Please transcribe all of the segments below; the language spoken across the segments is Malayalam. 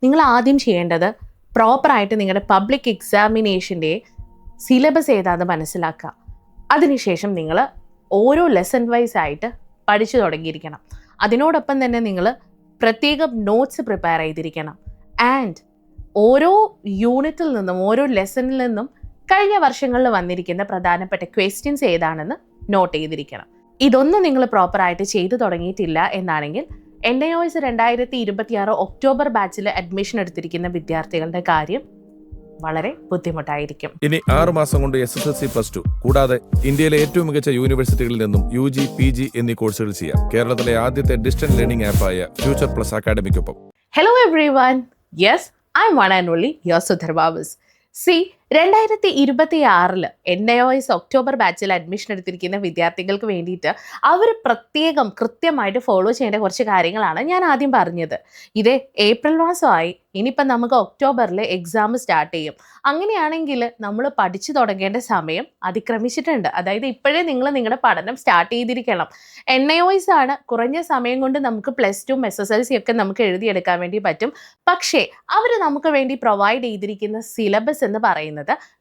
നിങ്ങൾ ആദ്യം ചെയ്യേണ്ടത് പ്രോപ്പറായിട്ട് നിങ്ങളുടെ പബ്ലിക് എക്സാമിനേഷൻ്റെ സിലബസ് ഏതാണെന്ന് മനസ്സിലാക്കുക. അതിനുശേഷം നിങ്ങൾ ഓരോ ലെസൺ വൈസ് ആയിട്ട് പഠിച്ചു തുടങ്ങിയിരിക്കണം. അതിനോടൊപ്പം തന്നെ നിങ്ങൾ പ്രത്യേകം നോട്ട്സ് പ്രിപ്പയർ ചെയ്തിരിക്കണം. ആൻഡ് ഓരോ യൂണിറ്റിൽ നിന്നും ഓരോ ലെസണിൽ നിന്നും കഴിഞ്ഞ വർഷങ്ങളിൽ വന്നിരിക്കുന്ന പ്രധാനപ്പെട്ട ക്വസ്റ്റ്യൻസ് ഏതാണെന്ന് നോട്ട് ചെയ്തിരിക്കണം. ഇതൊന്നും നിങ്ങൾ പ്രോപ്പറായിട്ട് ചെയ്തു തുടങ്ങിയിട്ടില്ല എന്നാണെങ്കിൽ NIOS 2026 ഒക്ടോബർ ബാച്ചിൽ അഡ്മിഷൻ എടുത്തിരിക്കുന്ന വിദ്യാർത്ഥികളുടെ കാര്യം വളരെ ബുദ്ധിമുട്ടായിരിക്കും. ഇനി 6 മാസം കൊണ്ട് SSLC+2 കൂടാതെ ഇന്ത്യയിലെ ഏറ്റവും മികച്ച യൂണിവേഴ്സിറ്റികളിൽ നിന്നും UG, PG എന്നീ കോഴ്സുകൾ ചെയ്യാം. കേരളത്തിലെ ആദ്യത്തെ ഡിസ്റ്റന്റ് ലേണിംഗ് ആപ്പായ ഫ്യൂച്ചർ പ്ലസ് അക്കാഡമിക്കൊപ്പം. Hello everyone, yes I am one and only your Sudhar ബാബുസ്. 2026 NIOS ഒക്ടോബർ ബാച്ചിൽ അഡ്മിഷൻ എടുത്തിരിക്കുന്ന വിദ്യാർത്ഥികൾക്ക് വേണ്ടിയിട്ട് അവർ പ്രത്യേകം കൃത്യമായിട്ട് ഫോളോ ചെയ്യേണ്ട കുറച്ച് കാര്യങ്ങളാണ് ഞാൻ ആദ്യം പറഞ്ഞത്. ഇത് ഏപ്രിൽ മാസമായി, ഇനിയിപ്പം നമുക്ക് ഒക്ടോബറിൽ എക്സാം സ്റ്റാർട്ട് ചെയ്യും. അങ്ങനെയാണെങ്കിൽ നമ്മൾ പഠിച്ചു തുടങ്ങേണ്ട സമയം അതിക്രമിച്ചിട്ടുണ്ട്. അതായത് ഇപ്പോഴേ നിങ്ങൾ നിങ്ങളുടെ പഠനം സ്റ്റാർട്ട് ചെയ്തിരിക്കണം. NIOS ആണ്, കുറഞ്ഞ സമയം കൊണ്ട് നമുക്ക് +2 SSLC ഒക്കെ നമുക്ക് എഴുതിയെടുക്കാൻ വേണ്ടി പറ്റും. പക്ഷേ അവർ നമുക്ക് വേണ്ടി പ്രൊവൈഡ് ചെയ്തിരിക്കുന്ന സിലബസ് എന്ന് പറയുന്നത്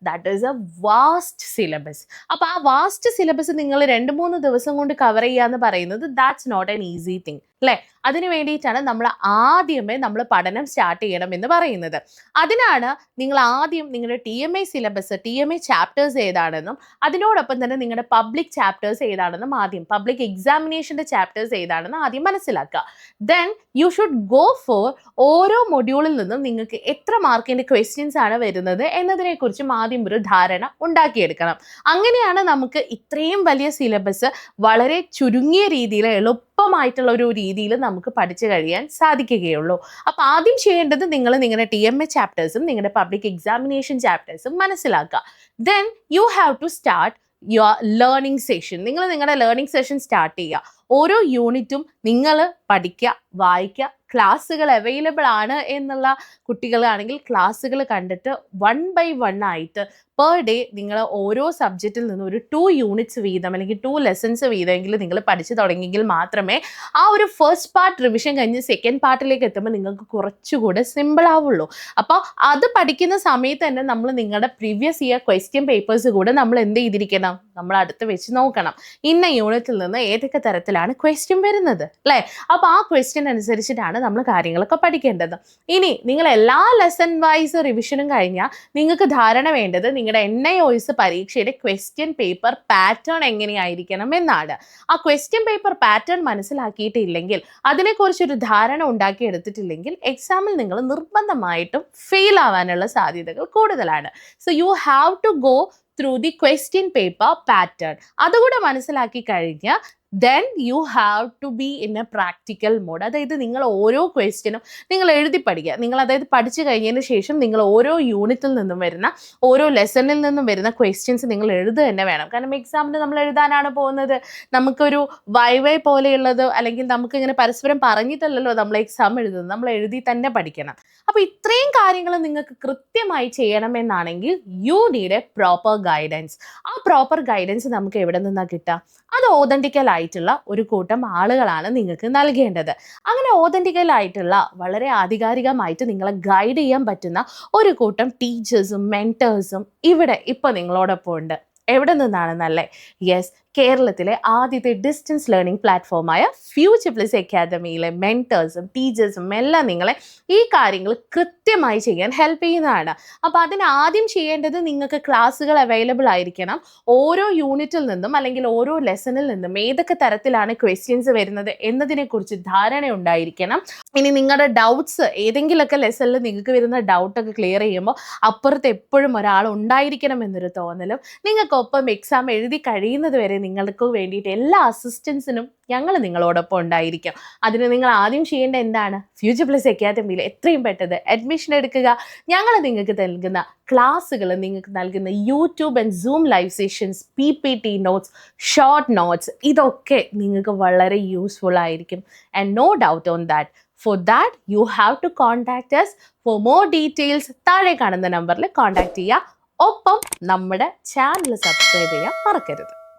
that is a vast syllabus. അപ്പോൾ ആ വാസ്റ്റ് സിലബസ് നിങ്ങൾ 2-3 ദിവസം കൊണ്ട് കവർ ചെയ്യുക എന്ന് പറയുന്നത് that's not an easy thing അല്ലേ? അതിന് വേണ്ടിയിട്ടാണ് നമ്മൾ ആദ്യമേ പഠനം സ്റ്റാർട്ട് ചെയ്യണം എന്ന് പറയുന്നത്. അതിനാണ് നിങ്ങൾ ആദ്യം നിങ്ങളുടെ TMA സിലബസ്, TMA ചാപ്റ്റേഴ്സ് ഏതാണെന്നും അതിനോടൊപ്പം തന്നെ നിങ്ങളുടെ പബ്ലിക് ചാപ്റ്റേഴ്സ് ഏതാണെന്നും ആദ്യം പബ്ലിക് എക്സാമിനേഷൻ്റെ ചാപ്റ്റേഴ്സ് ഏതാണെന്ന് ആദ്യം മനസ്സിലാക്കുക. Then you should go for ഓരോ മൊഡ്യൂളിൽ നിന്നും നിങ്ങൾക്ക് എത്ര മാർക്കിൻ്റെ ക്വസ്റ്റ്യൻസ് ആണ് വരുന്നത് എന്നതിനെക്കുറിച്ചും ആദ്യം ഒരു ധാരണ ഉണ്ടാക്കിയെടുക്കണം. അങ്ങനെയാണ് നമുക്ക് ഇത്രയും വലിയ സിലബസ് വളരെ ചുരുങ്ങിയ രീതിയിൽ എളുപ്പമായിട്ടുള്ള ഒരു രീതിയിൽ നമുക്ക് പഠിച്ചു കഴിയാൻ സാധിക്കുകയുള്ളൂ. അപ്പോൾ ആദ്യം ചെയ്യേണ്ടത് നിങ്ങൾ നിങ്ങളുടെ TMA ചാപ്റ്റേഴ്സും നിങ്ങളുടെ പബ്ലിക് എക്സാമിനേഷൻ ചാപ്റ്റേഴ്സും മനസ്സിലാക്കുക. Then you have to start your learning session. നിങ്ങൾ നിങ്ങളുടെ ലേണിംഗ് സെഷൻ സ്റ്റാർട്ട് ചെയ്യുക. ഓരോ യൂണിറ്റും നിങ്ങൾ പഠിക്കുക, വായിക്കുക. ക്ലാസ്സുകൾ അവൈലബിൾ ആണ് എന്നുള്ള കുട്ടികളാണെങ്കിൽ ക്ലാസ്സുകൾ കണ്ടിട്ട് 1 by 1 ആയിട്ട് പെർ ഡേ നിങ്ങൾ ഓരോ സബ്ജക്റ്റിൽ നിന്നും ഒരു 2 യൂണിറ്റ്സ് വീതം അല്ലെങ്കിൽ 2 ലെസൺസ് വീതമെങ്കിലും നിങ്ങൾ പഠിച്ചു തുടങ്ങിയെങ്കിൽ മാത്രമേ ആ ഒരു ഫസ്റ്റ് പാർട്ട് റിവിഷൻ കഴിഞ്ഞ് സെക്കൻഡ് പാർട്ടിലേക്ക് എത്തുമ്പോൾ നിങ്ങൾക്ക് കുറച്ചുകൂടെ സിമ്പിൾ ആവുള്ളൂ. അപ്പോൾ അത് പഠിക്കുന്ന സമയത്ത് തന്നെ നമ്മൾ നിങ്ങളുടെ പ്രീവിയസ് ഇയർ ക്വസ്റ്റ്യൻ പേപ്പേഴ്സ് കൂടെ നമ്മൾ എന്ത് ചെയ്തിരിക്കണം, നമ്മൾ അടുത്ത് വെച്ച് നോക്കണം. ഇന്ന യൂണിറ്റിൽ നിന്ന് ഏതൊക്കെ തരത്തിലാണ് ക്വസ്റ്റ്യൻ വരുന്നത് അല്ലേ? അപ്പോൾ ആ ക്വസ്റ്റ്യൻ അനുസരിച്ചിട്ടാണ് നമ്മൾ കാര്യങ്ങളൊക്കെ പഠിക്കേണ്ടത്. ഇനി നിങ്ങൾ എല്ലാ ലെസൺ വൈസ് റിവിഷനും കഴിഞ്ഞാൽ നിങ്ങൾക്ക് ധാരണ വേണ്ടത് നിങ്ങളുടെ NIOS പരീക്ഷയുടെ ക്വസ്റ്റ്യൻ പേപ്പർ പാറ്റേൺ എങ്ങനെയായിരിക്കണം എന്നാണ്. ആ ക്വസ്റ്റ്യൻ പേപ്പർ പാറ്റേൺ മനസ്സിലാക്കിയിട്ടില്ലെങ്കിൽ, അതിനെക്കുറിച്ചൊരു ധാരണ ഉണ്ടാക്കിയെടുത്തിട്ടില്ലെങ്കിൽ എക്സാമിൽ നിങ്ങൾ നിർബന്ധമായിട്ടും ഫെയിൽ ആവാനുള്ള സാധ്യതകൾ കൂടുതലാണ്. So you have to go through the question paper pattern. അതുകൂടെ മനസ്സിലാക്കി കഴിഞ്ഞാൽ then you have to be in a practical mode. അതായത് നിങ്ങൾ ഓരോ ക്വസ്റ്റ്യനും നിങ്ങൾ എഴുതി പഠിക്കുക. നിങ്ങൾ അതായത് പഠിച്ചു കഴിഞ്ഞതിന് ശേഷം നിങ്ങൾ ഓരോ യൂണിറ്റിൽ നിന്നും വരുന്ന ഓരോ ലെസണിൽ നിന്നും വരുന്ന ക്വസ്റ്റ്യൻസ് നിങ്ങൾ എഴുതുക തന്നെ വേണം. കാരണം എക്സാമിന് നമ്മൾ എഴുതാനാണ് പോകുന്നത്. നമുക്കൊരു വൈവൈ പോലെയുള്ളത് അല്ലെങ്കിൽ നമുക്കിങ്ങനെ പരസ്പരം പറഞ്ഞിട്ടല്ലല്ലോ നമ്മൾ എക്സാം എഴുതുന്നത്, നമ്മൾ എഴുതി തന്നെ പഠിക്കണം. അപ്പോൾ ഇത്രയും കാര്യങ്ങൾ നിങ്ങൾക്ക് കൃത്യമായി ചെയ്യണമെന്നാണെങ്കിൽ you need a proper guidance. ആ പ്രോപ്പർ ഗൈഡൻസ് നമുക്ക് എവിടെ നിന്നാണ് കിട്ടുക? അത് ഓതൻറ്റിക്കൽ ആയിട്ടുള്ള ഒരു കൂട്ടം ആളുകളാണ് നിങ്ങൾക്ക് നൽകേണ്ടത്. അങ്ങനെ ഓതൻറ്റിക്കൽ ആയിട്ടുള്ള വളരെ ആധികാരികമായിട്ട് നിങ്ങളെ ഗൈഡ് ചെയ്യാൻ പറ്റുന്ന ഒരു കൂട്ടം ടീച്ചേഴ്സും മെൻറ്റേഴ്സും ഇവിടെ ഇപ്പോൾ നിങ്ങളോടൊപ്പം ഉണ്ട്. എവിടെ നിന്നാണെന്നല്ലേ? യെസ്, കേരളത്തിലെ ആദ്യത്തെ ഡിസ്റ്റൻസ് ലേണിംഗ് പ്ലാറ്റ്ഫോമായ ഫ്യൂച്ചർ പ്ലസ് അക്കാദമിയിലെ മെൻറ്റേഴ്സും ടീച്ചേഴ്സും എല്ലാം നിങ്ങളെ ഈ കാര്യങ്ങൾ കൃത്യമായി ചെയ്യാൻ ഹെൽപ്പ് ചെയ്യുന്നതാണ്. അപ്പോൾ അതിന് ആദ്യം ചെയ്യേണ്ടത് നിങ്ങൾക്ക് ക്ലാസ്സുകൾ അവൈലബിൾ ആയിരിക്കണം. ഓരോ യൂണിറ്റിൽ നിന്നും അല്ലെങ്കിൽ ഓരോ ലെസണിൽ നിന്നും ഏതൊക്കെ തരത്തിലാണ് ക്വസ്റ്റ്യൻസ് വരുന്നത് എന്നതിനെക്കുറിച്ച് ധാരണ ഉണ്ടായിരിക്കണം. ഇനി നിങ്ങളുടെ ഡൗട്ട്സ് ഏതെങ്കിലുമൊക്കെ ലെസണിൽ നിങ്ങൾക്ക് വരുന്ന ഡൗട്ടൊക്കെ ക്ലിയർ ചെയ്യുമ്പോൾ അപ്പുറത്ത് എപ്പോഴും ഒരാൾ ഉണ്ടായിരിക്കണം എന്നൊരു തോന്നലും, നിങ്ങൾക്കൊപ്പം എക്സാം എഴുതി കഴിയുന്നത് വരെ നിങ്ങൾക്ക് വേണ്ടിയിട്ട് എല്ലാ അസിസ്റ്റൻസിനും ഞങ്ങൾ നിങ്ങളോടൊപ്പം ഉണ്ടായിരിക്കും. അതിന് നിങ്ങൾ ആദ്യം ചെയ്യേണ്ട എന്താണ്? ഫ്യൂച്ചർ പ്ലസ് അക്കാദമിയിൽ എത്രയും പെട്ടെന്ന് അഡ്മിഷൻ എടുക്കുക. ഞങ്ങൾ നിങ്ങൾക്ക് നൽകുന്ന ക്ലാസ്സുകൾ, നിങ്ങൾക്ക് നൽകുന്ന YouTube and Zoom live sessions, PPT notes, short notes, ഇതൊക്കെ നിങ്ങൾക്ക് വളരെ യൂസ്ഫുൾ ആയിരിക്കും. And no doubt on that. For that, you have to contact us. For more details, താഴെ കാണുന്ന നമ്പറിൽ കോൺടാക്ട് ചെയ്യുക. ഒപ്പം നമ്മുടെ ചാനൽ സബ്സ്ക്രൈബ് ചെയ്യാൻ മറക്കരുത്.